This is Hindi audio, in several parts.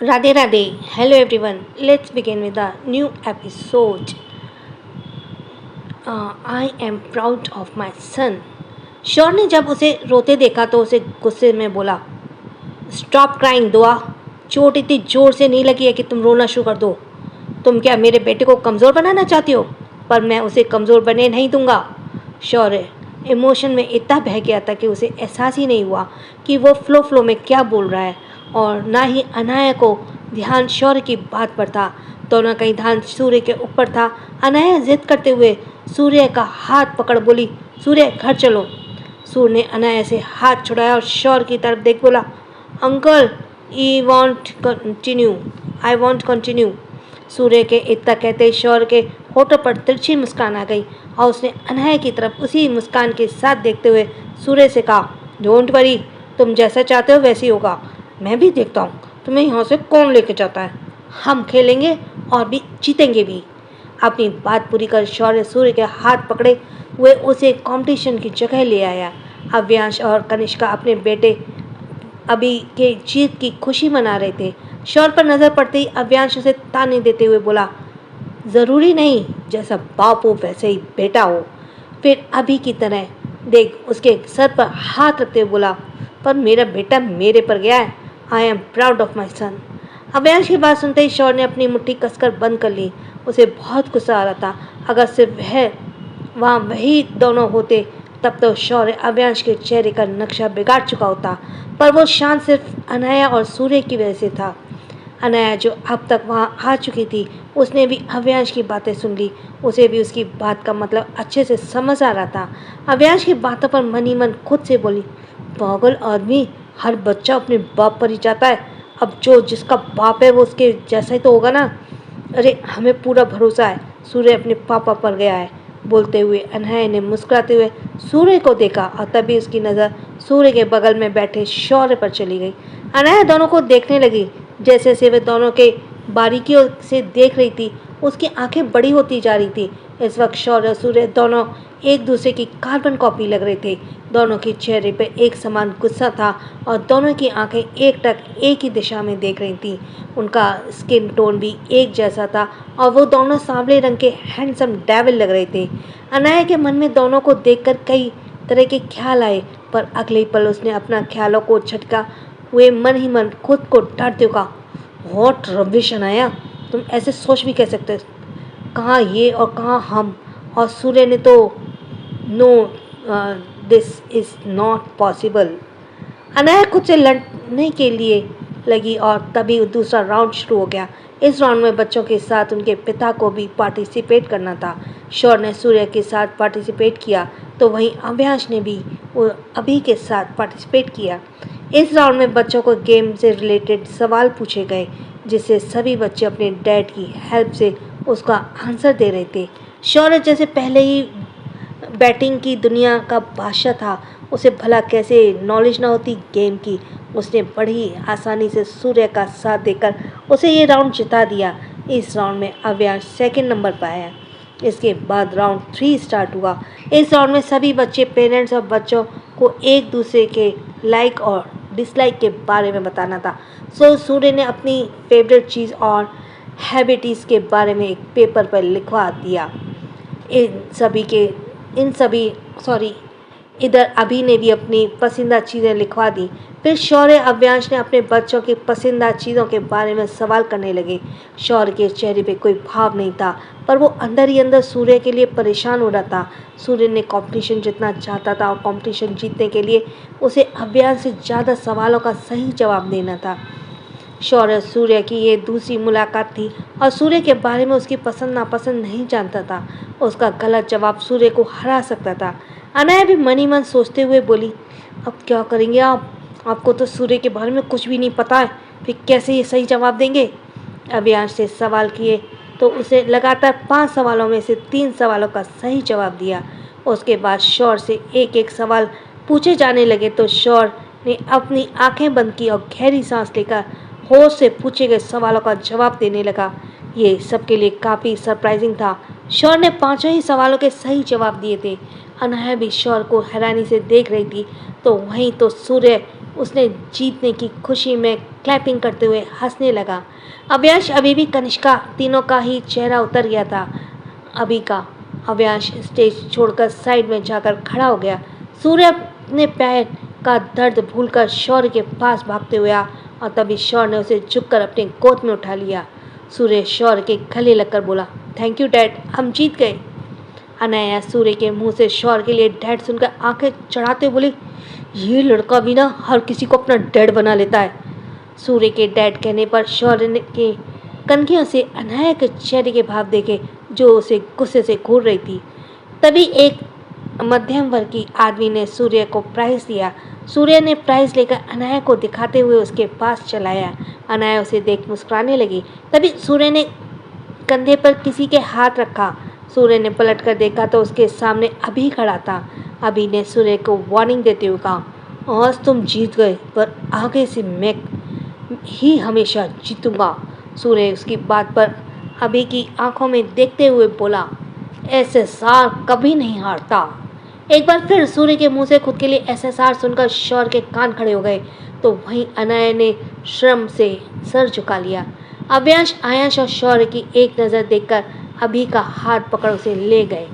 Radhe Radhe. Hello everyone. Let's begin with a new episode. I am proud of my son. शौर ने जब उसे रोते देखा तो उसे गुस्से में बोला, स्टॉप क्राइंग दुआ। चोट इतनी जोर से नहीं लगी है कि तुम रोना शुरू कर दो। तुम क्या मेरे बेटे को कमज़ोर बनाना चाहती हो? पर मैं उसे कमज़ोर बने नहीं दूंगा। शौर्य इमोशन में इतना बह गया था कि उसे एहसास ही नहीं हुआ कि वो फ्लो में क्या बोल रहा है, और ना ही अनाया को ध्यान शौर्य की बात पर था। दोनों का ही ध्यान सूर्य के ऊपर था। अनाया जिद करते हुए सूर्य का हाथ पकड़ बोली, सूर्य घर चलो। सूर्य ने अनाया से हाथ छुड़ाया और शौर्य की तरफ देख बोला, अंकल आई वॉन्ट कंटिन्यू। सूर्य के इतना कहते ही शौर्य के होठों पर तिरछी मुस्कान आ गई और उसने अनाया की तरफ उसी मुस्कान के साथ देखते हुए सूर्य से कहा, डोंट वरी, तुम जैसा चाहते हो वैसे ही होगा। मैं भी देखता हूँ तुम्हें यहाँ से कौन लेके जाता है। हम खेलेंगे और भी जीतेंगे भी। अपनी बात पूरी कर शौर्य सूर्य के हाथ पकड़े हुए उसे कंपटीशन की जगह ले आया। अव्यांश और कनिष्का अपने बेटे अभी के जीत की खुशी मना रहे थे। शौर्य पर नजर पड़ते ही अव्यांश उसे ताने देते हुए बोला, ज़रूरी नहीं जैसा बाप हो वैसे ही बेटा हो। फिर अभी की तरह देख उसके सर पर हाथ रखते हुए बोला, पर मेरा बेटा मेरे पर गया है। I am proud of my son. Avyansh की बात सुनते ही शौर्य ने अपनी मुट्ठी कसकर बंद कर ली। उसे बहुत गुस्सा आ रहा था। अगर सिर्फ वहाँ वही दोनों होते तब तो शौर्य अव्यांश के चेहरे का नक्शा बिगाड़ चुका होता, पर वो शांत सिर्फ अनाया और सूर्य की वजह से था। अनाया जो अब तक वहाँ आ चुकी थी, उसने भी अव्यांश की बातें सुन ली। उसे भी उसकी बात का मतलब अच्छे से समझ आ रहा था। अव्यांश की बातों पर मन ही मन खुद से बोली, पागल आदमी, हर बच्चा अपने बाप पर ही जाता है। अब जो जिसका बाप है वो उसके जैसा ही तो होगा ना। अरे हमें पूरा भरोसा है सूर्य अपने पापा पर गया है। बोलते हुए अनाया ने मुस्कुराते हुए सूर्य को देखा और तभी उसकी नज़र सूर्य के बगल में बैठे शौर्य पर चली गई। अनाया दोनों को देखने लगी। जैसे जैसे वे दोनों के बारीकियों से देख रही थी, उसकी आंखें बड़ी होती जा रही थी। इस वक्त शौर्य और सूर्य दोनों एक दूसरे की कार्बन कॉपी लग रहे थे। दोनों के चेहरे पर एक समान गुस्सा था और दोनों की आंखें एक ही दिशा में देख रही थीं। उनका स्किन टोन भी एक जैसा था और वो दोनों सांवले रंग के हैंडसम डेविल लग रहे थे। अनाया के मन में दोनों को देखकर कई तरह के ख्याल आए, पर अगले ही पल उसने अपना ख्यालों को झटका हुए मन ही मन खुद को डांटते हुए कहा, व्हाट रबिश अनाया, तुम ऐसे सोच भी कह सकते? कहाँ ये और कहाँ हम? और सूर्य ने तो no, this is not possible. Anaya खुद से लड़ने के लिए लगी और तभी दूसरा राउंड शुरू हो गया। इस राउंड में बच्चों के साथ उनके पिता को भी पार्टिसिपेट करना था। शौर्य ने सूर्य के साथ पार्टिसिपेट किया तो वहीं अव्यांश ने भी अभी के साथ पार्टिसिपेट किया। इस राउंड में बच्चों को गेम से रिलेटेड सवाल पूछे गए, जिससे सभी बच्चे अपने डैड की हेल्प से उसका आंसर दे रहे थे। शौर्य जैसे पहले ही बैटिंग की दुनिया का बादशाह था, उसे भला कैसे नॉलेज ना होती गेम की। उसने बड़ी आसानी से सूर्य का साथ देकर उसे ये राउंड जिता दिया। इस राउंड में अव्यांश सेकंड नंबर पर आया। इसके बाद राउंड 3 स्टार्ट हुआ। इस राउंड में सभी बच्चे पेरेंट्स और बच्चों को एक दूसरे के लाइक और डिसलाइक के बारे में बताना था। सो सूर्य ने अपनी फेवरेट चीज़ और हैबिटीज़ के बारे में एक पेपर पर लिखवा दिया। इन सभी सॉरी इधर अभी ने भी अपनी पसंदीदा चीज़ें लिखवा दी। फिर शौर्य अव्यांश ने अपने बच्चों की पसंदीदा चीज़ों के बारे में सवाल करने लगे। शौर्य के चेहरे पे कोई भाव नहीं था, पर वो अंदर ही अंदर सूर्य के लिए परेशान हो रहा था। सूर्य ने कंपटीशन जीतना चाहता था और कंपटीशन जीतने के लिए उसे अव्यांश से ज़्यादा सवालों का सही जवाब देना था। शौर्य सूर्य की ये दूसरी मुलाकात थी और सूर्य के बारे में उसकी पसंद नापसंद नहीं जानता था। उसका गलत जवाब सूर्य को हरा सकता था। अनाया भी मन ही मन सोचते हुए बोली, अब क्या करेंगे आप? आपको तो सूर्य के बारे में कुछ भी नहीं पता है, फिर कैसे ये सही जवाब देंगे? अव्यांश से सवाल किए तो उसे लगातार 5 सवालों में से 3 सवालों का सही जवाब दिया। उसके बाद शौर्य से एक एक सवाल पूछे जाने लगे तो शौर्य ने अपनी आंखें बंद की और गहरी सांस लेकर होश से पूछे गए सवालों का जवाब देने लगा। ये सबके लिए काफ़ी सरप्राइजिंग था। शौर्य ने 5 ही सवालों के सही जवाब दिए थे। अनाया भी शौर्य को हैरानी से देख रही थी। तो वहीं तो सूर्य उसने जीतने की खुशी में क्लैपिंग करते हुए हंसने लगा। अव्यांश, अभी भी कनिष्का, तीनों का ही चेहरा उतर गया था। अभी का अव्यांश स्टेज छोड़कर साइड में जाकर खड़ा हो गया। सूर्य अपने पैर का दर्द भूलकर शौर्य के पास भागते हुए आया और तभी शौर्य ने उसे झुककर अपने गोद में उठा लिया। सूर्य शौर्य के गले लगकर बोला, थैंक यू डैड, हम जीत गए। अनाया सूर्य के मुंह से शौर्य के लिए डैड सुनकर आंखें चढ़ाते बोली, ये लड़का भी ना हर किसी को अपना डैड बना लेता है। सूर्य के डैड कहने पर शौर्य के कनखियों से अनाया के चेहरे के भाव देखे जो उसे गुस्से से घूर रही थी। तभी एक मध्यम वर्ग की आदमी ने सूर्य को प्राइज दिया। सूर्य ने प्राइज लेकर अनाया को दिखाते हुए उसके पास चलाया। अनाया उसे देख मुस्कुराने लगी। तभी सूर्य ने कंधे पर किसी के हाथ रखा। सूर्य ने पलट कर देखा तो उसके सामने अभी खड़ा था। अभी ने सूर्य को वार्निंग देते हुए कहा, आज तुम जीत गए पर आगे से मैं ही हमेशा जीतूंगा। सूर्य उसकी बात पर अभी की आंखों में देखते हुए बोला, एसएसआर कभी नहीं हारता। एक बार फिर सूर्य के मुंह से खुद के लिए एसएसआर सुनकर शौर्य के कान खड़े हो गए तो वहीं अनाया ने शर्म से सर झुका लिया। अव्यांश, आयांश और शौर्य की एक नज़र देखकर अभी का हाथ पकड़ उसे ले गए।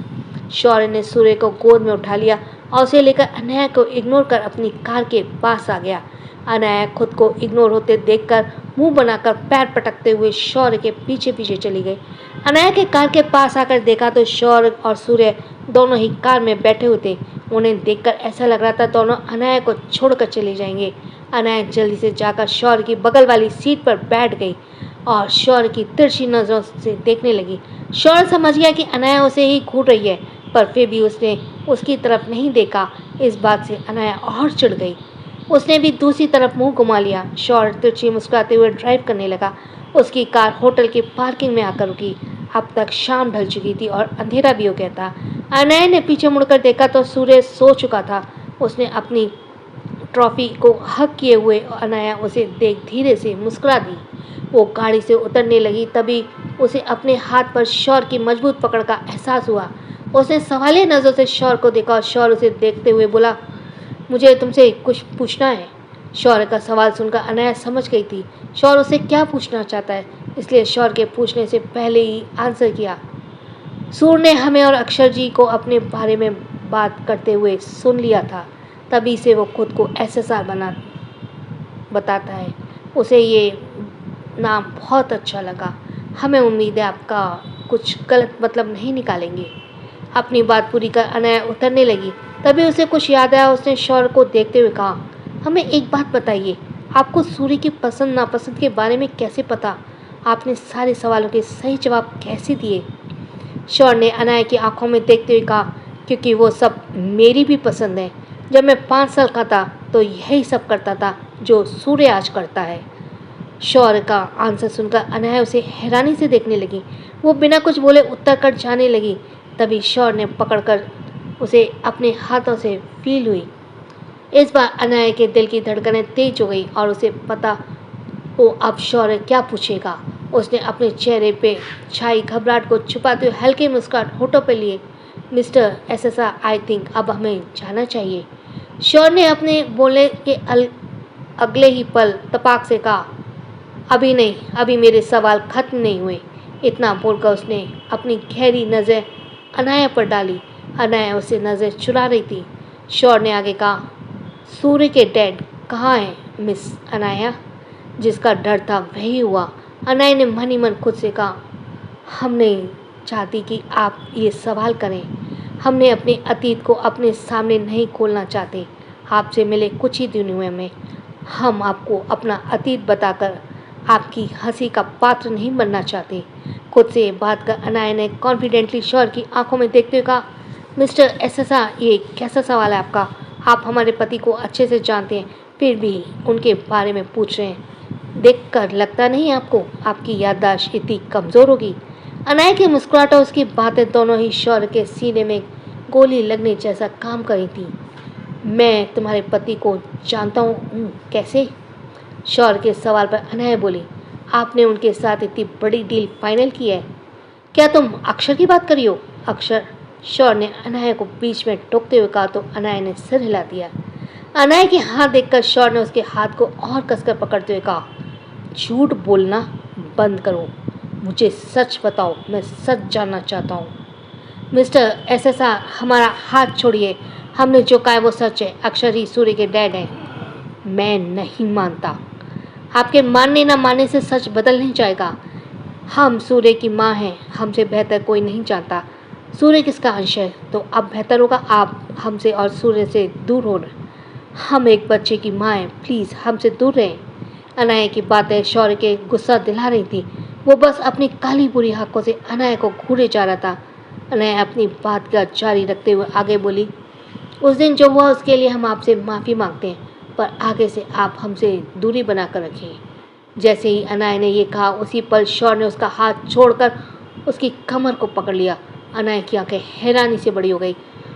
शौर्य ने सूर्य को गोद में उठा लिया और उसे लेकर अनाया को इग्नोर कर अपनी कार के पास आ गया। अनाया खुद को इग्नोर होते देखकर मुंह बनाकर पैर पटकते हुए शौर्य के पीछे पीछे चली गई। अनाया के कार के पास आकर देखा तो शौर्य और सूर्य दोनों ही कार में बैठे हुए थे। उन्हें देखकर ऐसा लग रहा था दोनों अनाया को छोड़कर चले जाएंगे। अनाया जल्दी से जाकर शौर्य की बगल वाली सीट पर बैठ गई और शौर्य की तिरछी नजरों से देखने लगी। शौर्य समझ गया कि अनाया उसे ही घूर रही है, पर फिर भी उसने उसकी तरफ नहीं देखा। इस बात से अनाया और चिढ़ गई। उसने भी दूसरी तरफ मुंह घुमा लिया। शौर्य तिरछी मुस्कुराते हुए ड्राइव करने लगा। उसकी कार होटल की पार्किंग में आकर रुकी। अब तक शाम ढल चुकी थी और अंधेरा भी हो गया था। अनाया ने पीछे मुड़कर देखा तो सूर्य सो चुका था। उसने अपनी ट्रॉफी को हक किए हुए अनाया उसे देख धीरे से मुस्कुरा दी। वो गाड़ी से उतरने लगी तभी उसे अपने हाथ पर शौर्य की मजबूत पकड़ का एहसास हुआ। उसने सवालिया नजरों से शौर्य को देखा और शौर्य उसे देखते हुए बोला, मुझे तुमसे कुछ पूछना है। शौर्य का सवाल सुनकर अनाया समझ गई थी शौर्य उसे क्या पूछना चाहता है, इसलिए शौर्य के पूछने से पहले ही आंसर किया। सूर्य ने हमें और अक्षर जी को अपने बारे में बात करते हुए सुन लिया था, तभी से वो खुद को एसएसआर बताता है। उसे ये नाम बहुत अच्छा लगा। हमें उम्मीद है आपका कुछ गलत मतलब नहीं निकालेंगे। अपनी बात पूरी कर अनाया उतरने लगी तभी उसे कुछ याद आया। उसने शौर्य को देखते हुए कहा, हमें एक बात बताइए, आपको सूर्य की पसंद नापसंद के बारे में कैसे पता? आपने सारे सवालों के सही जवाब कैसे दिए? शौर्य ने अनाया की आंखों में देखते हुए कहा, क्योंकि वो सब मेरी भी पसंद है। जब मैं 5 साल का था तो यही सब करता था जो सूर्य आज करता है। शौर्य का आंसर सुनकर अनाया उसे हैरानी से देखने लगी। वो बिना कुछ बोले उत्तर कर जाने लगी। तभी शौर्य ने पकड़कर उसे अपने हाथों से फील हुई। इस बार अनाया के दिल की धड़कनें तेज हो गई और उसे पता वो अब शौर्य क्या पूछेगा। उसने अपने चेहरे पे छाई घबराहट को छुपाते हुए हल्की मुस्कुराहट होठों पर लिए, मिस्टर एसएसआर, आई थिंक अब हमें जाना चाहिए। शौर्य ने अपने बोलने के अगले ही पल तपाक से कहा, अभी नहीं, अभी मेरे सवाल खत्म नहीं हुए। इतना बोलकर उसने अपनी गहरी नज़र अनाया पर डाली। अनाया उसे नज़र चुरा रही थी। शौर्य ने आगे कहा, सूर्य के डैड कहाँ हैं मिस अनाया? जिसका डर था वही हुआ। अनाया ने मन ही मन खुद से कहा, हम नहीं चाहती कि आप ये सवाल करें। हमने अपने अतीत को अपने सामने नहीं खोलना चाहते। आपसे मिले कुछ ही दिनों में हम आपको अपना अतीत बताकर आपकी हंसी का पात्र नहीं बनना चाहते। खुद से ये बात कर अनाया ने कॉन्फिडेंटली शौर्य की आंखों में देखते हुए कहा, मिस्टर एसएसआर, ये कैसा सवाल है आपका? आप हमारे पति को अच्छे से जानते हैं, फिर भी उनके बारे में पूछ रहे हैं। देखकर लगता नहीं आपको आपकी याददाश्त इतनी कमज़ोर होगी। अनाया की मुस्कुराहट और उसकी बातें दोनों ही शौर्य के सीने में गोली लगने जैसा काम कर रही थी। मैं तुम्हारे पति को जानता हूँ, कैसे? शौर्य के सवाल पर अनाया बोली, आपने उनके साथ इतनी बड़ी डील फाइनल की है? क्या तुम अक्षर की बात करी हो? अक्षर? शौर्य ने अनाया को बीच में टोकते हुए कहा तो अनाया ने सिर हिला दिया। अनाया के हाथ देखकर शौर्य ने उसके हाथ को और कसकर पकड़ते हुए कहा, झूठ बोलना बंद करो, मुझे सच बताओ, मैं सच जानना चाहता हूँ। मिस्टर एसएसआर, हमारा हाथ छोड़िए, हमने जो कहा है वो सच है, अक्षर ही सूर्य के डैड हैं। मैं नहीं मानता। आपके मानने ना मानने से सच बदल नहीं जाएगा। हम सूर्य की माँ हैं, हमसे बेहतर कोई नहीं जानता सूर्य किसका अंश है, तो अब बेहतर होगा आप हमसे और सूर्य से दूर हो। हम एक बच्चे की माँ हैं, प्लीज़ हमसे दूर रहें। अनाया की बातें शौर्य के गुस्सा दिला रही थी। वो बस अपनी काली बुरी आंखों से अनाया को घूरे जा रहा था। अनाया अपनी बात का जारी रखते हुए आगे बोली, उस दिन जो हुआ उसके लिए हम आपसे माफ़ी मांगते हैं, पर आगे से आप हमसे दूरी बनाकर रखें। जैसे ही अनाया ने ये कहा उसी पल शौर्य ने उसका हाथ छोड़कर उसकी कमर को पकड़ लिया। अनाया की आंखें हैरानी से बड़ी हो गई।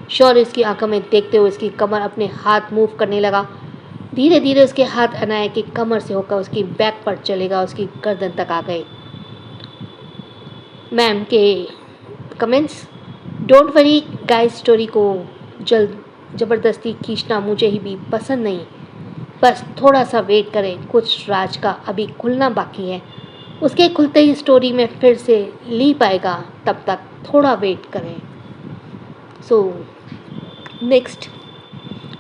शौर्य उसकी आंखों में देखते हुए उसकी कमर अपने हाथ मूव करने लगा। धीरे धीरे उसके हाथ अनाया की कमर से होकर उसकी बैक पर चलेगा, उसकी गर्दन तक आ गए। मैम के comments. Don't worry guys, story को ज़बरदस्ती खींचना मुझे ही भी पसंद नहीं, बस थोड़ा सा वेट करें, कुछ राज का अभी खुलना बाकी है, उसके खुलते ही स्टोरी में फिर से लीप आएगा, तब तक थोड़ा वेट करें। सो नेक्स्ट,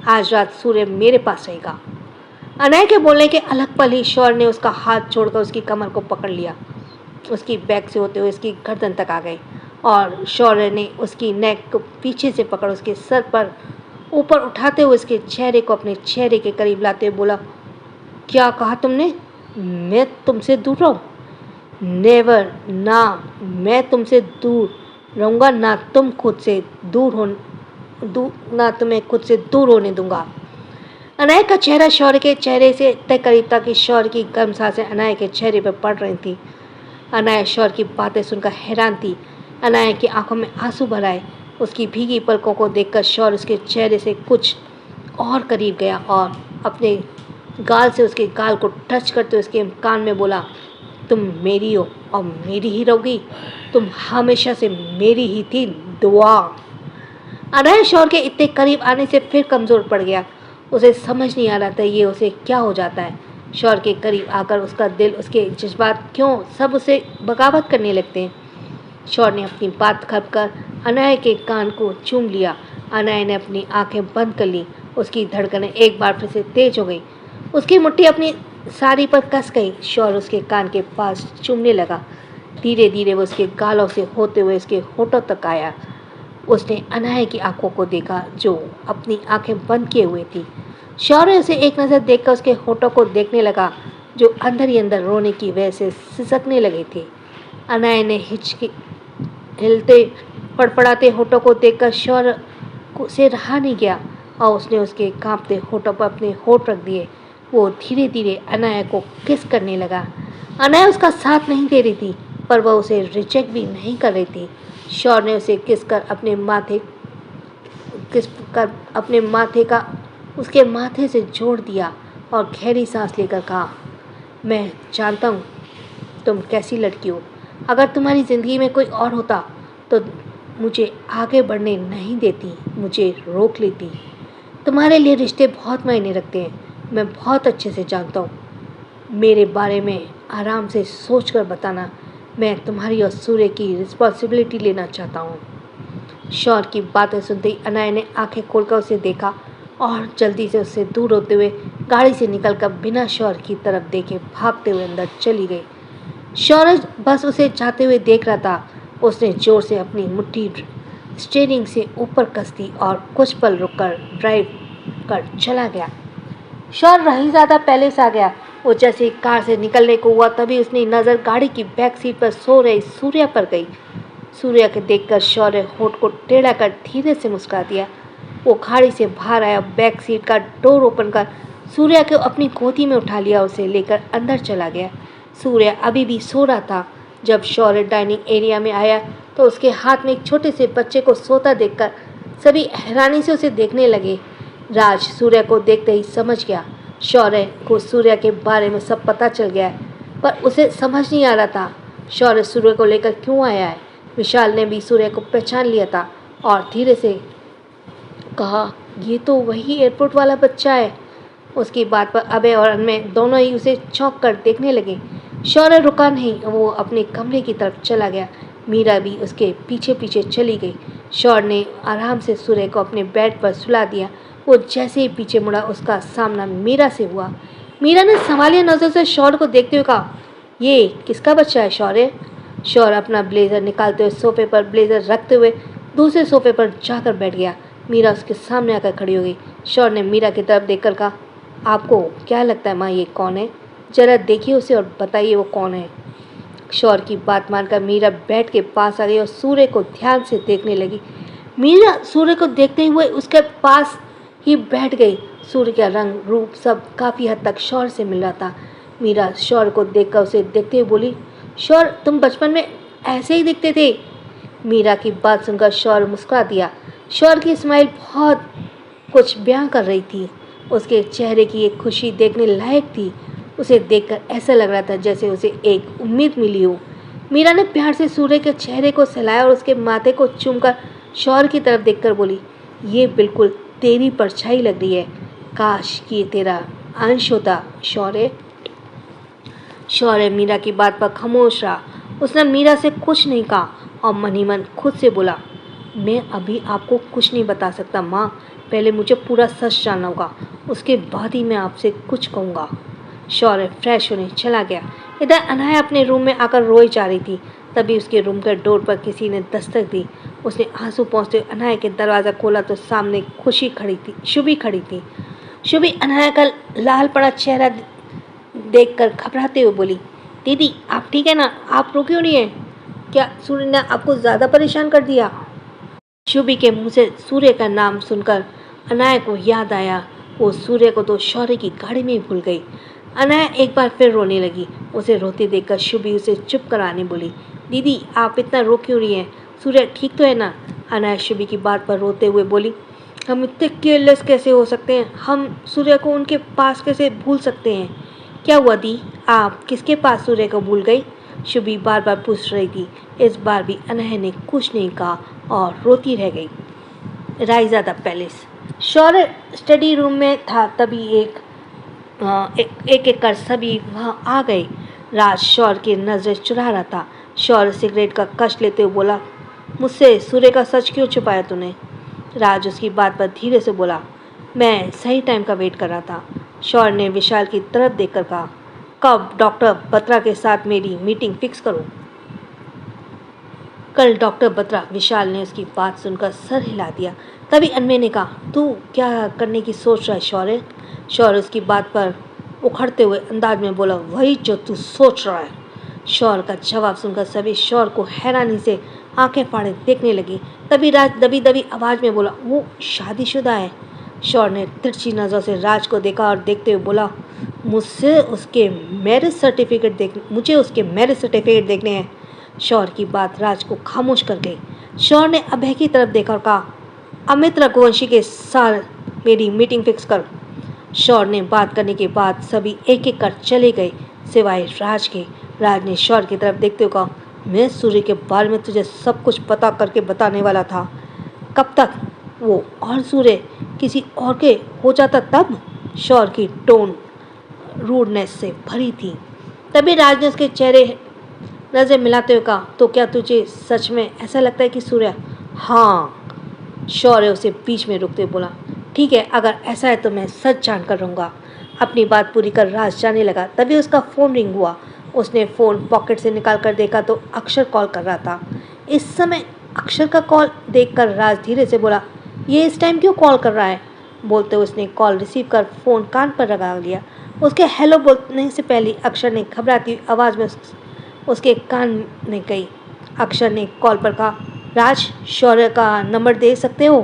आज रात सूर्य मेरे पास रहेगा। अनाया के बोलने के अलग पल ही शौर्य ने उसका हाथ छोड़कर उसकी कमर को पकड़ लिया। उसकी बैक से होते हुए उसकी गर्दन तक आ गए और शौर्य ने उसकी नेक को पीछे से पकड़ उसके सर पर ऊपर उठाते हुए उसके चेहरे को अपने चेहरे के करीब लाते हुए बोला, क्या कहा तुमने? मैं तुमसे दूर रहूं? नेवर, ना, मैं तुमसे दूर रहूँगा, ना तुम खुद से ना तुम्हें खुद से दूर होने दूंगा। अनाया का चेहरा शौर्य के चेहरे से इतने करीब था कि शौर्य की गर्म सांसें अनाया के चेहरे पर पड़ रही थी। अनाया शौर्य की बातें सुनकर हैरान थी। अनाया की आंखों में आंसू भर आए। उसकी भीगी पलकों को देखकर शौर्य उसके चेहरे से कुछ और करीब गया और अपने गाल से उसके गाल को टच करते उसके कान में बोला, तुम मेरी हो और मेरी ही रहोगी, तुम हमेशा से मेरी ही थी, दुआ। अनाया शौर्य के इतने करीब आने से फिर कमज़ोर पड़ गया। उसे समझ नहीं आ रहा था ये उसे क्या हो जाता है। शौर्य के करीब आकर उसका दिल, उसके जज्बात क्यों सब उसे बगावत करने लगते हैं। शौर्य ने अपनी बात खप कर अनाया के कान को चूम लिया। अनाया ने अपनी आंखें बंद कर ली। उसकी धड़कनें एक बार फिर से तेज हो गई। उसकी मुट्ठी अपनी साड़ी पर कस गई। शौर्य उसके कान के पास चूमने लगा। धीरे धीरे वो उसके गालों से होते हुए उसके होठों तक आया। उसने अनाया की आंखों को देखा जो अपनी आंखें बंद किए हुए थी। शौर्य उसे एक नज़र देखकर उसके होठों को देखने लगा जो अंदर ही अंदर रोने की वजह से सिसकने लगे थे। अनाया ने हिलते फड़फड़ाते होठों को देखकर शौर्य से रहा नहीं गया और उसने उसके कांपते होठों पर अपने होठ रख दिए। वो धीरे धीरे अनाया को किस करने लगा। अनाया उसका साथ नहीं दे रही थी, पर वह उसे रिजेक्ट भी नहीं कर रही थी। शौर्य ने उसे किस कर अपने माथे का उसके माथे से जोड़ दिया और गहरी सांस लेकर कहा, मैं जानता हूँ तुम कैसी लड़की हो। अगर तुम्हारी ज़िंदगी में कोई और होता तो मुझे आगे बढ़ने नहीं देती, मुझे रोक लेती। तुम्हारे लिए रिश्ते बहुत मायने रखते हैं, मैं बहुत अच्छे से जानता हूँ। मेरे बारे में आराम से सोच कर बताना, मैं तुम्हारी और सूर्य की रिस्पॉन्सिबिलिटी लेना चाहता हूँ। शौर्य की बातें सुनते ही अनाया ने आंखें खोलकर उसे देखा और जल्दी से उससे दूर होते हुए गाड़ी से निकलकर बिना शौर्य की तरफ देखे भागते हुए अंदर चली गई। शौर्य बस उसे जाते हुए देख रहा था। उसने जोर से अपनी मुट्ठी स्टीयरिंग से ऊपर कस दी और कुछ पल रुककर ड्राइव कर चला गया। शौर्य रही ज़्यादा पहले से आ गया। वो जैसे कार से निकलने को हुआ तभी उसने नज़र गाड़ी की बैक सीट पर सो रही सूर्या पर गई। सूर्या के देखकर शौर्य होठ को टेढ़ा कर धीरे से मुस्कुरा दिया। वो गाड़ी से बाहर आया, बैक सीट का डोर ओपन कर सूर्या को अपनी गोदी में उठा लिया, उसे लेकर अंदर चला गया। सूर्या अभी भी सो रहा था। जब शौर्य डाइनिंग एरिया में आया तो उसके हाथ में एक छोटे से बच्चे को सोता देखकर सभी हैरानी से उसे देखने लगे। राज सूर्या को देखते ही समझ गया। शौर्य को सूर्या के बारे में सब पता चल गया है, पर उसे समझ नहीं आ रहा था शौर्य सूर्य को लेकर क्यों आया है। विशाल ने भी सूर्य को पहचान लिया था और धीरे से कहा, ये तो वही एयरपोर्ट वाला बच्चा है। उसकी बात पर अभय और अनमय दोनों ही उसे चौंक कर देखने लगे। शौर्य रुका नहीं, वो अपने कमरे की तरफ चला गया। मीरा भी उसके पीछे पीछे चली गई। शौर्य ने आराम से सूर्य को अपने बेड पर सुला दिया। वो जैसे ही पीछे मुड़ा, उसका सामना मीरा से हुआ। मीरा ने सवालिया नजर से शौर्य को देखते हुए कहा, ये किसका बच्चा है शौर्य? शौर्य अपना ब्लेजर निकालते हुए सोफे पर ब्लेजर रखते हुए दूसरे सोफे पर जाकर बैठ गया। मीरा उसके सामने आकर खड़ी हो गई। शौर्य ने मीरा की तरफ देखकर कहा, आपको क्या लगता है माँ, ये कौन है? जरा देखिए उसे और बताइए वो कौन है। शौर्य की बात मानकर मीरा बेड के पास आ गई और सूर्य को ध्यान से देखने लगी। मीरा सूर्य को देखते हुए उसके पास ही बैठ गई। सूर्य का रंग रूप सब काफ़ी हद तक शौर्य से मिल रहा था। मीरा शौर्य को देखकर उसे देखते हुए बोली, शौर्य तुम बचपन में ऐसे ही दिखते थे? मीरा की बात सुनकर शौर्य मुस्कुरा दिया। शौर्य की स्माइल बहुत कुछ बयां कर रही थी। उसके चेहरे की एक खुशी देखने लायक थी। उसे देखकर ऐसा लग रहा था जैसे उसे एक उम्मीद मिली हो। मीरा ने प्यार से सूर्य के चेहरे को सहलाया और उसके माथे को चूमकर शौर्य की तरफ देखकर बोली, ये बिल्कुल तेरी परछाई लग रही है। काश कि ये तेरा अंश होता शौर्य। शौर्य मीरा की बात पर खामोश रहा। उसने मीरा से कुछ नहीं कहा और मन ही मन खुद से बोला, मैं अभी आपको कुछ नहीं बता सकता माँ, पहले मुझे पूरा सच जानना होगा, उसके बाद ही मैं आपसे कुछ कहूँगा। शौर्य फ्रेश होने चला गया। इधर अनाया अपने रूम में आकर रोई जा रही थी। तभी उसके रूम के डोर पर किसी ने दस्तक दी। उसने आंसू पहुँचते हुए अनाया के दरवाज़ा खोला तो सामने खुशी खड़ी थी, शुभी खड़ी थी। शुभी अनाया का लाल पड़ा चेहरा देखकर घबराते हुए बोली, दीदी आप ठीक है ना? आप रो क्यों रही हैं? क्या सूर्य ने आपको ज़्यादा परेशान कर दिया? शुभी के मुंह से सूर्य का नाम सुनकर अनाया को याद आया। वो सूर्य को तो शौर्य की गाड़ी में ही भूल गई। अनाया एक बार फिर रोने लगी। उसे रोते देखकर शुभी उसे चुप कराने बोली, दीदी आप इतना रो क्यों रही हैं? सूर्य ठीक तो है ना? अनाया शुभी की बात पर रोते हुए बोली, हम इतने केयरलेस कैसे हो सकते हैं? हम सूर्य को उनके पास कैसे भूल सकते हैं? क्या हुआ दी, आप किसके पास सूर्य को भूल गई? शुभी बार बार पूछ रही थी। इस बार भी अनहय ने कुछ नहीं कहा और रोती रह गई। राइजा the palace. Shaurya study room में था तभी एक कर सभी वहाँ आ गए। राज शौर्य की नज़रें चुरा रहा था। शौर्य सिगरेट का कश लेते हुए बोला, मुझसे सूर्य का सच क्यों छुपाया तूने? राज उसकी बात पर धीरे से बोला, मैं सही टाइम का वेट कर रहा था। शौर्य ने विशाल की तरफ देखकर कहा, कब डॉक्टर बत्रा के साथ मेरी मीटिंग फिक्स करो? कल डॉक्टर बत्रा। विशाल ने उसकी बात सुनकर सर हिला दिया। तभी अनमय ने कहा, तू क्या करने की सोच रहा है शौर्य? शौर्य उसकी बात पर उखड़ते हुए अंदाज में बोला, वही जो तू सोच रहा है। शौर्य का जवाब सुनकर सभी शौर्य को हैरानी से आंखें फाड़े देखने लगी। तभी राज दबी दबी आवाज़ में बोला, वो शादीशुदा है। शौर्य ने तिरछी नज़र से राज को देखा और देखते हुए बोला, मुझे उसके मैरिज सर्टिफिकेट देखने हैं। शौर्य की बात राज को खामोश कर गई। शौर्य ने अभय की तरफ देखा और कहा, अमित रघुवंशी के साथ मेरी मीटिंग फिक्स कर। शौर्य ने बात करने के बाद सभी एक एक कर चले गए सिवाय राज के। राज ने शौर्य की तरफ देखते हुए कहा, मैं सूर्य के बारे में तुझे सब कुछ पता करके बताने वाला था। कब तक? वो और सूर्य किसी और के हो जाता तब? शौर्य की टोन रूडनेस से भरी थी। तभी राज ने उसके चेहरे नजर मिलाते हुए कहा, तो क्या तुझे सच में ऐसा लगता है कि सूर्य? हाँ। शौर्य उसे बीच में रुकते बोला, ठीक है, अगर ऐसा है तो मैं सच जानकर रहूँगा। अपनी बात पूरी कर राज जाने लगा। तभी उसका फ़ोन रिंग हुआ। उसने फ़ोन पॉकेट से निकाल कर देखा तो अक्षर कॉल कर रहा था। इस समय अक्षर का कॉल देखकर राज धीरे से बोला, ये इस टाइम क्यों कॉल कर रहा है? बोलते उसने कॉल रिसीव कर फ़ोन कान पर लगा लिया। उसके हेलो बोलने से पहले अक्षर ने घबराती हुई आवाज़ में उसके कान में गई। अक्षर ने कॉल पर कहा, राज शौर्य का नंबर दे सकते हो?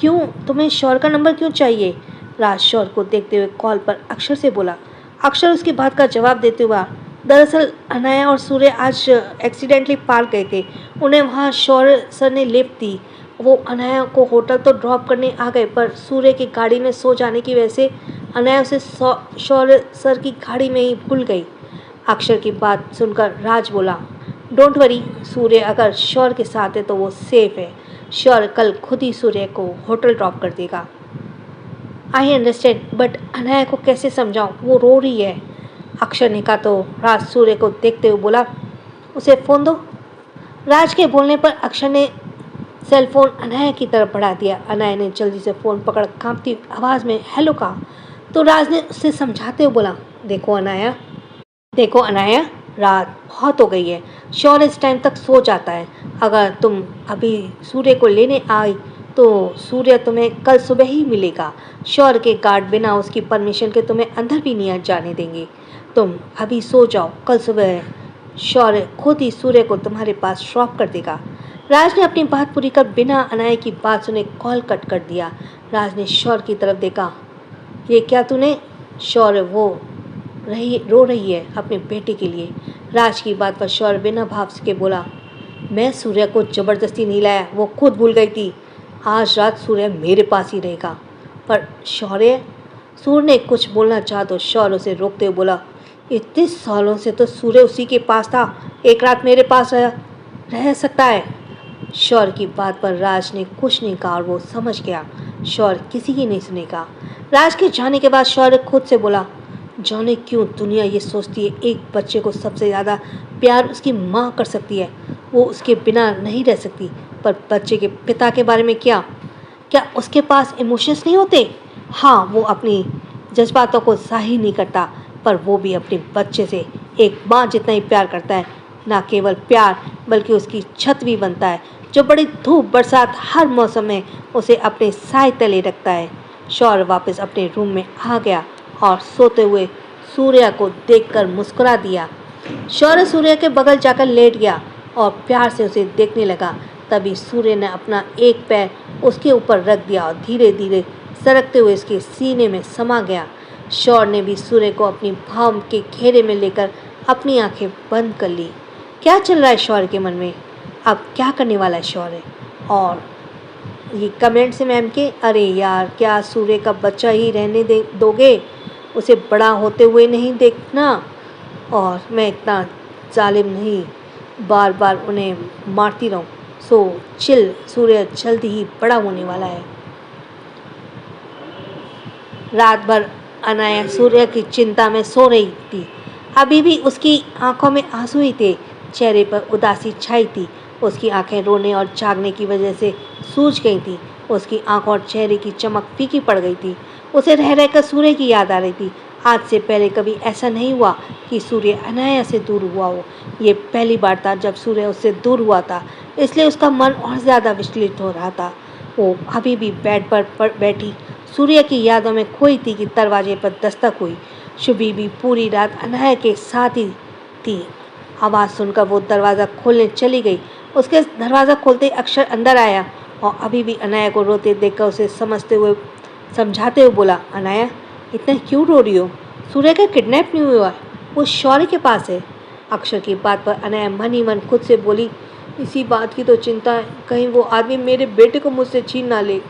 क्यों, तुम्हें शौर्य का नंबर क्यों चाहिए? राज शौर्य को देखते हुए कॉल पर अक्षर से बोला। अक्षर उसकी बात का जवाब देते हुआ, दरअसल अनाया और सूर्य आज एक्सीडेंटली पार्क गए थे। उन्हें वहाँ शौर्य सर ने लिफ्ट दी। वो अनाया को होटल तो ड्रॉप करने आ गए, पर सूर्य की गाड़ी में सो जाने की वजह से अनाया उसे शौर्य सर की गाड़ी में ही भूल गई। अक्षर की बात सुनकर राज बोला, डोंट वरी, सूर्य अगर शौर्य के साथ है तो वो सेफ है। शौर्य कल खुद ही सूर्य को होटल ड्रॉप कर देगा। आई अंडरस्टैंड, बट अनाया को कैसे समझाऊं, वो रो रही है। अक्षर ने कहा तो राज सूर्य को देखते हुए बोला, उसे फ़ोन दो। राज के बोलने पर अक्षर ने सेल फोन अनाया की तरफ बढ़ा दिया। अनाया ने जल्दी से फ़ोन पकड़ कांपती आवाज़ में हेलो कहा तो राज ने उसे समझाते हुए बोला, देखो अनाया, रात बहुत हो गई है, शौर्य इस टाइम तक सो जाता है। अगर तुम अभी सूर्य को लेने आई तो सूर्य तुम्हें कल सुबह ही मिलेगा। शौर्य के गार्ड बिना उसकी परमिशन के तुम्हें अंदर भी नहीं जाने देंगे। तुम अभी सो जाओ, कल सुबह शौर्य खुद ही सूर्य को तुम्हारे पास ड्रॉप कर देगा। राज ने अपनी बात पूरी कर बिना अनाया की बात सुने कॉल कट कर दिया। राज ने शौर्य की तरफ देखा, ये क्या तूने? शौर्य वो रो रही है अपने बेटे के लिए। राज की बात पर शौर्य बिना भाव के बोला, मैं सूर्य को जबरदस्ती नहीं लाया, वो खुद भूल गई थी। आज रात सूर्य मेरे पास ही रहेगा। पर सूर्य ने कुछ बोलना चाहा तो शौर्य उसे रोकते हुए बोला, इतने सालों से तो सूर्य उसी के पास था, एक रात मेरे पास रह सकता है। शौर्य की बात पर राज ने कुछ नहीं कहा और वो समझ गया शौर्य किसी की नहीं सुनेगा। राज के जाने के बाद शौर्य खुद से बोला, जाने क्यों दुनिया ये सोचती है एक बच्चे को सबसे ज़्यादा प्यार उसकी माँ कर सकती है, वो उसके बिना नहीं रह सकती। पर बच्चे के पिता के बारे में क्या उसके पास इमोशंस नहीं होते? हाँ, वो अपनी जज्बातों को जाहिर नहीं करता, पर वो भी अपने बच्चे से एक माँ जितना ही प्यार करता है। ना केवल प्यार बल्कि उसकी छत भी बनता है, जो बड़ी धूप बरसात हर मौसम में उसे अपने साए तले रखता है। शौर्य वापस अपने रूम में आ गया और सोते हुए सूर्य को देखकर मुस्कुरा दिया। शौर्य सूर्य के बगल जाकर लेट गया और प्यार से उसे देखने लगा। तभी सूर्य ने अपना एक पैर उसके ऊपर रख दिया और धीरे धीरे सरकते हुए उसके सीने में समा गया। शौर्य ने भी सूर्य को अपनी भाव के घेरे में लेकर अपनी आंखें बंद कर ली। क्या चल रहा है शौर्य के मन में? अब क्या करने वाला है शौर्य? और ये कमेंट से मैम के, अरे यार, क्या सूर्य का बच्चा ही रहने दोगे? उसे बड़ा होते हुए नहीं देखना। और मैं इतना जालिम नहीं बार बार उन्हें मारती रहूं। सो चिल, सूर्य जल्दी ही बड़ा होने वाला है। रात भर अनाया सूर्य की चिंता में सो रही थी। अभी भी उसकी आंखों में आंसू ही थे, चेहरे पर उदासी छाई थी। उसकी आंखें रोने और जागने की वजह से सूज गई थी। उसकी आंखों और चेहरे की चमक फीकी पड़ गई थी। उसे रह रहकर सूर्य की याद आ रही थी। आज से पहले कभी ऐसा नहीं हुआ कि सूर्य अनाया से दूर हुआ हो। ये पहली बार था जब सूर्य उससे दूर हुआ था, इसलिए उसका मन और ज़्यादा विचलित हो रहा था। वो अभी भी बेड पर बैठी सूर्य की यादों में खोई थी कि दरवाजे पर दस्तक हुई। शुभी भी पूरी रात अनाया के साथ ही थी। आवाज़ सुनकर वो दरवाज़ा खोलने चली गई। उसके दरवाज़ा खोलते ही अक्षर अंदर आया और अभी भी अनाया को रोते देखकर उसे समझाते हुए बोला, अनाया, इतना क्यों रो रही हो? सूर्य का किडनैप नहीं हुआ, वो शौर्य के पास है। अक्षर की बात पर अनाया मन ही मन खुद से बोली, इसी बात की तो चिंता है, कहीं वो आदमी मेरे बेटे को मुझसे छीन ना ले।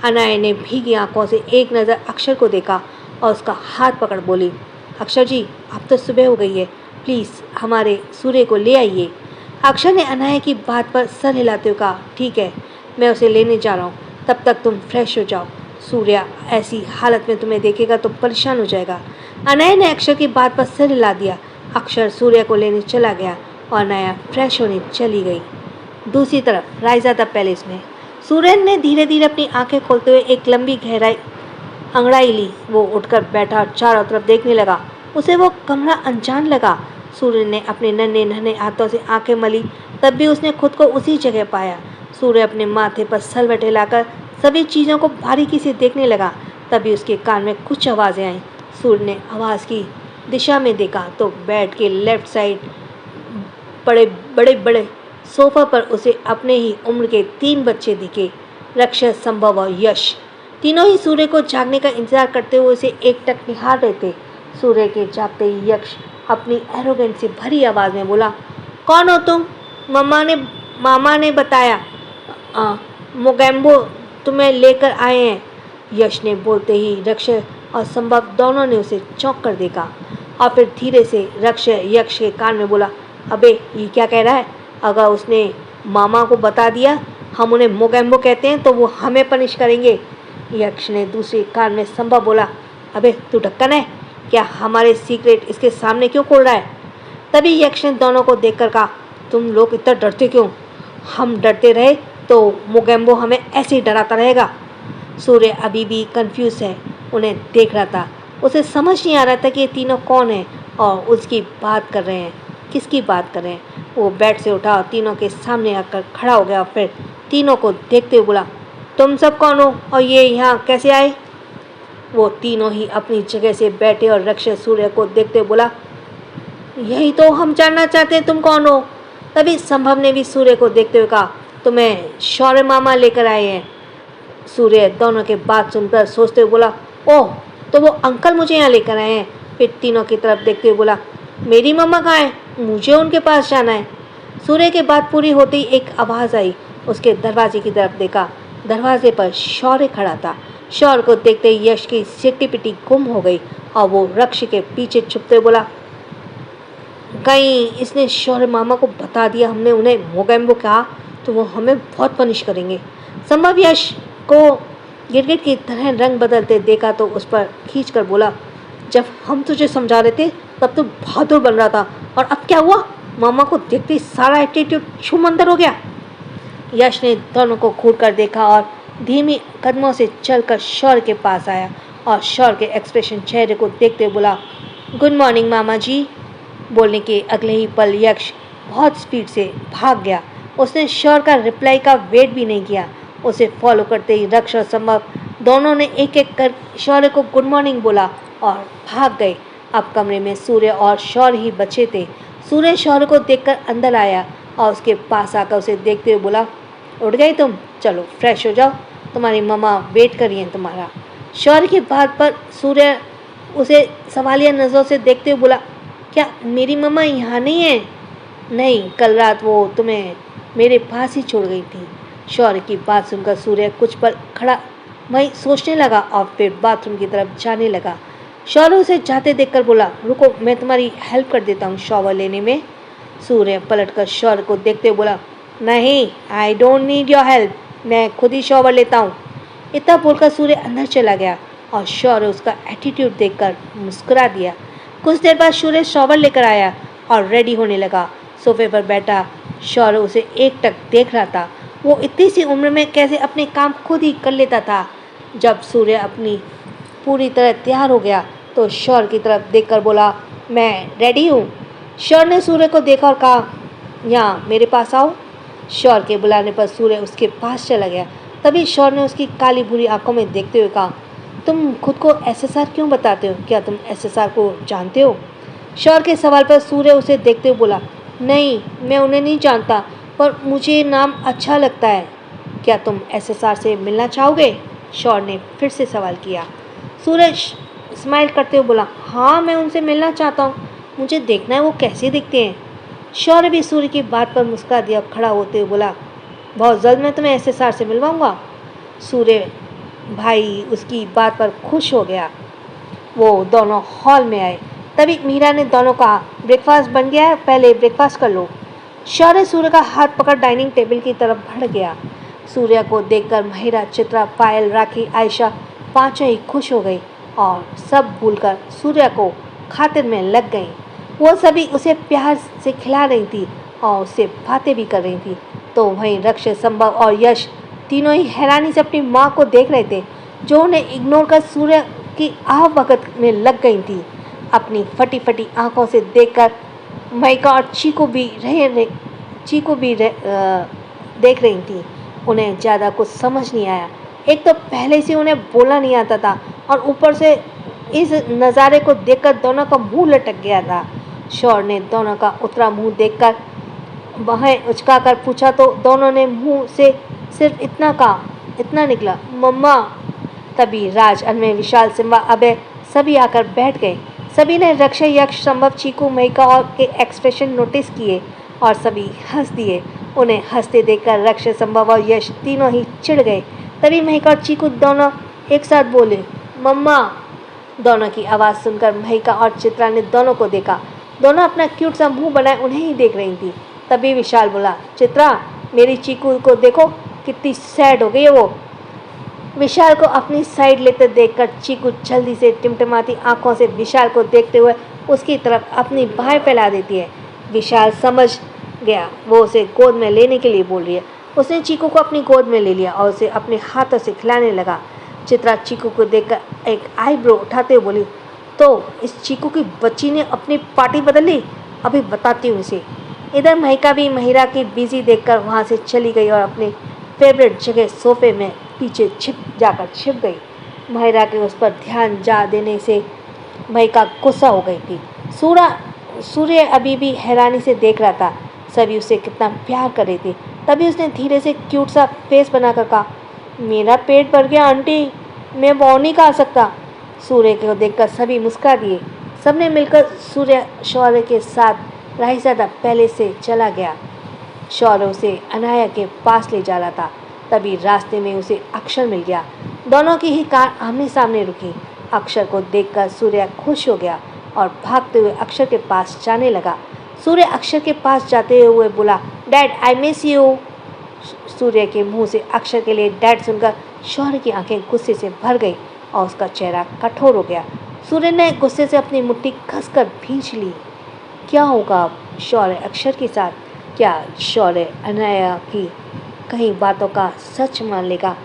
अनाया ने भीगी आंखों से एक नज़र अक्षर को देखा और उसका हाथ पकड़ बोली, अक्षर जी, अब तो सुबह हो गई है, प्लीज़ हमारे सूर्य को ले आइए। अक्षर ने अनाया की बात पर सर हिलाते हुए कहा, ठीक है, मैं उसे लेने जा रहा हूँ, तब तक तुम फ्रेश हो जाओ। सूर्य ऐसी हालत में तुम्हें देखेगा तो परेशान हो जाएगा। अनाया ने अक्षर की बात पर सिर हिला दिया। अक्षर सूर्य को लेने चला गया और अनाया फ्रेश होने चली गई। दूसरी तरफ रायजादा पैलेस में सूर्य ने धीरे धीरे अपनी आंखें खोलते हुए एक लंबी गहराई अंगड़ाई ली। वो उठकर बैठा और चारों तरफ देखने लगा। उसे वो कमरा अनजान लगा। सूर्य ने अपने नन्हे नन्हे हाथों से आंखें मली, तब भी उसने खुद को उसी जगह पाया। सूर्य अपने माथे पर सलवट हिलाकर सभी चीज़ों को बारीकी से देखने लगा। तभी उसके कान में कुछ आवाज़ें आईं। सूर्य ने आवाज़ की दिशा में देखा तो बेड के लेफ्ट साइड बड़े बड़े सोफा पर उसे अपने ही उम्र के 3 बच्चे दिखे, रक्षस, संभव और यश। तीनों ही सूर्य को जागने का इंतजार करते हुए उसे एकटक निहार रहे थे। सूर्य के जागते ही यक्ष अपनी एरोगेंस से भरी आवाज़ में बोला, कौन हो तुम? मामा ने बताया मोगैम्बो तुम्हें लेकर आए हैं। यश ने बोलते ही रक्ष और संभव दोनों ने उसे चौंक कर देखा और फिर धीरे से रक्ष यक्ष के कान में बोला, अबे ये क्या कह रहा है? अगर उसने मामा को बता दिया हम उन्हें मोगैम्बो कहते हैं तो वो हमें पनिश करेंगे। यक्ष ने दूसरी कान में संभव बोला, अबे तू ढक्कन है क्या? हमारे सीक्रेट इसके सामने क्यों खोल रहा है? तभी यक्ष ने दोनों को देखकर कहा, तुम लोग इतना डरते क्यों? हम डरते रहे तो मोगेम्बो हमें ऐसे ही डराता रहेगा। सूर्य अभी भी कंफ्यूज है, उन्हें देख रहा था। उसे समझ नहीं आ रहा था कि ये तीनों कौन हैं और उसकी बात कर रहे हैं, किसकी बात कर रहे हैं। वो बेड से उठा और तीनों के सामने आकर खड़ा हो गया और फिर तीनों को देखते हुए बोला, तुम सब कौन हो और ये यहाँ कैसे आए? वो तीनों ही अपनी जगह से बैठे और राक्षस सूर्य को देखते हुए बोला, यही तो हम जानना चाहते हैं, तुम कौन हो? तभी संभव ने भी सूर्य को देखते हुए कहा, तुम्हें शौर्य मामा लेकर आए हैं। सूर्य दोनों के बात सुनकर सोचते हुए बोला, ओह तो वो अंकल मुझे यहाँ लेकर आए हैं। फिर तीनों की तरफ देखते हुए बोला, मेरी मम्मा कहाँ है? मुझे उनके पास जाना है। सूर्य की बात पूरी होते ही एक आवाज़ आई। उसके दरवाजे की तरफ देखा, दरवाजे पर शौर्य खड़ा था। शौर्य को देखते ही यश की सिट्टी पिटी गुम हो गई और वो रक्ष के पीछे छुपते बोला, कहीं इसने शौर्य मामा को बता दिया हमने उन्हें मोगेम्बो कहा तो वो हमें बहुत पनिश करेंगे। संभव यश को गिरगिट की तरह रंग बदलते देखा तो उस पर खींच कर बोला, जब हम तुझे समझा रहे थे तब तो बहादुर बन रहा था और अब क्या हुआ? मामा को देखते ही सारा एटीट्यूड छूमंतर हो गया। यश ने दोनों को घूर कर देखा और धीमी कदमों से चलकर शौर्य के पास आया और शौर्य के एक्सप्रेशन चेहरे को देखते हुए बोला, गुड मॉर्निंग मामा जी। बोलने के अगले ही पल यक्ष बहुत स्पीड से भाग गया। उसने शौर्य का रिप्लाई का वेट भी नहीं किया। उसे फॉलो करते ही रक्ष और संभव दोनों ने एक एक कर शौर्य को गुड मॉर्निंग बोला और भाग गए। अब कमरे में सूर्य और शौर्य ही बचे थे। सूर्य शौर्य को देखकर अंदर आया और उसके पास आकर उसे देखते हुए बोला, उठ गई तुम? चलो फ्रेश हो जाओ, तुम्हारी मम्मा वेट कर रही हैं तुम्हारा। शौर्य की बात पर सूर्य उसे सवालिया नज़रों से देखते हुए बोला, क्या मेरी मम्मा यहाँ नहीं है? नहीं, कल रात वो तुम्हें मेरे पास ही छोड़ गई थी। शौर्य की बात सुनकर सूर्य कुछ पल खड़ा वहीं सोचने लगा और फिर बाथरूम की तरफ जाने लगा। शौर्य उसे जाते देखकर बोला, रुको मैं तुम्हारी हेल्प कर देता हूँ शॉवर लेने में। सूर्य पलटकर शौर्य को देखते हुए बोला, नहीं, I don't need your help, मैं खुद ही शॉवर लेता हूँ। इतना बोलकर सूर्य अंदर चला गया और शौर्य उसका एटीट्यूड देखकर मुस्कुरा दिया। कुछ देर बाद सूर्य शॉवर लेकर आया और रेडी होने लगा। सोफे पर बैठा शौर्य उसे एकटक देख रहा था। वो इतनी सी उम्र में कैसे अपने काम खुद ही कर लेता था। जब सूर्य अपनी पूरी तरह तैयार हो गया तो शौर्य की तरफ देखकर बोला, मैं रेडी हूँ। शौर्य ने सूर्य को देखा और कहा, यहाँ मेरे पास आओ। शौर्य के बुलाने पर सूर्य उसके पास चला गया। तभी शौर्य ने उसकी काली बुरी आंखों में देखते हुए कहा, तुम खुद को एसएसआर क्यों बताते हो? क्या तुम एसएसआर को जानते हो? शौर्य के सवाल पर सूर्य उसे देखते हुए बोला, नहीं, मैं उन्हें नहीं जानता, पर मुझे नाम अच्छा लगता है। क्या तुम एसएसआर से मिलना चाहोगे? शौर्य ने फिर से सवाल किया। सूर्य स्माइल करते हुए बोला, हाँ मैं उनसे मिलना चाहता हूँ, मुझे देखना है वो कैसे दिखते हैं। शौर्य भी सूर्य की बात पर मुस्कुरा दिया। खड़ा होते हुए बोला, बहुत जल्द मैं तुम्हें एसएसआर से मिलवाऊंगा। सूर्य भाई उसकी बात पर खुश हो गया। वो दोनों हॉल में आए। तभी मीरा ने दोनों कहा, ब्रेकफास्ट बन गया है, पहले ब्रेकफास्ट कर लो। शौर्य सूर्य का हाथ पकड़ डाइनिंग टेबल की तरफ बढ़ गया। सूर्य को देखकर महिरा, चित्रा, पायल, राखी, आयशा पांचों ही खुश हो गई और सब भूलकर सूर्य को खातिर में लग गईं। वो सभी उसे प्यार से खिला रही थी और उससे बातें भी कर रही थी। तो वहीं रक्ष, संभव और यश तीनों ही हैरानी से अपनी माँ को देख रहे थे, जो उन्हें इग्नोर कर सूर्य की आह भगत में लग गई थी। अपनी फटी फटी आंखों से देखकर माइका और चीकू भी देख रही थी। उन्हें ज़्यादा कुछ समझ नहीं आया। एक तो पहले से उन्हें बोलना नहीं आता था और ऊपर से इस नज़ारे को देखकर दोनों का मुंह लटक गया था। शौर्य ने दोनों का उतरा मुंह देखकर बाहें उचका कर पूछा तो दोनों ने मुंह से सिर्फ इतना कहा, इतना निकला, मम्मा। तभी राज, अनमय, विशाल, सिम्बा, अभय सभी आकर बैठ गए। सभी ने रक्ष, यक्ष, संभव, चीकू, महिका और के एक्सप्रेशन नोटिस किए और सभी हंस दिए। उन्हें हंसते देखकर रक्ष, संभव और यश तीनों ही चिढ़ गए। तभी महिका और चीकू दोनों एक साथ बोले, मम्मा। दोनों की आवाज़ सुनकर महिका और चित्रा ने दोनों को देखा। दोनों अपना क्यूट सा मुंह बनाए उन्हें ही देख रही थी। तभी विशाल बोला, चित्रा मेरी चीकू को देखो, कितनी सैड हो गई है वो। विशाल को अपनी साइड लेते देखकर चीकू जल्दी से टिमटिमाती आंखों से विशाल को देखते हुए उसकी तरफ अपनी बाहें फैला देती है। विशाल समझ गया वो उसे गोद में लेने के लिए बोल रही है। उसने चीकू को अपनी गोद में ले लिया और उसे अपने हाथों से खिलाने लगा। चित्रा चीकू को देखकर एक आईब्रो उठाते हुए बोली, तो इस चीकू की बच्ची ने अपनी पार्टी बदल ली, अभी बताती हूँ इसे। इधर महिका भी महिरा की बिजी देखकर वहाँ से चली गई और अपने फेवरेट जगह सोफे में पीछे छिप गई। महिरा के उस पर ध्यान जा देने से महिका गुस्सा हो गई थी। सूर्य अभी भी हैरानी से देख रहा था, सभी उसे कितना प्यार कर रही थी। तभी उसने धीरे से क्यूट सा फेस बनाकर कहा, मेरा पेट भर गया आंटी, मैं वो नहीं खा सकता। सूर्य को देखकर सभी मुस्कुरा दिए। सबने मिलकर शौर्य के साथ राहिजादा पहले से चला गया। शौर्य उसे अनाया के पास ले जा रहा था। तभी रास्ते में उसे अक्षर मिल गया। दोनों की ही कार आमने सामने रुकी। अक्षर को देखकर सूर्य खुश हो गया और भागते हुए अक्षर के पास जाने लगा। सूर्य अक्षर के पास जाते हुए बोला, डैड आई मिस यू। सूर्य के मुंह से अक्षर के लिए डैड सुनकर शौर्य की आंखें गुस्से से भर गई और उसका चेहरा कठोर हो गया। सूर्य ने गुस्से से अपनी मुट्ठी कसकर भींच ली। क्या होगा अब शौर्य अक्षर के साथ? क्या शौर्य अनाया की कई बातों का सच मान लेगा?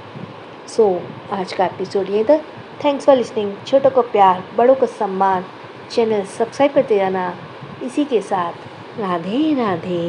आज का एपिसोड ये था। Thanks for listening. छोटों को प्यार, बड़ों को सम्मान। चैनल सब्सक्राइब करते जाना। इसी के साथ राधे राधे।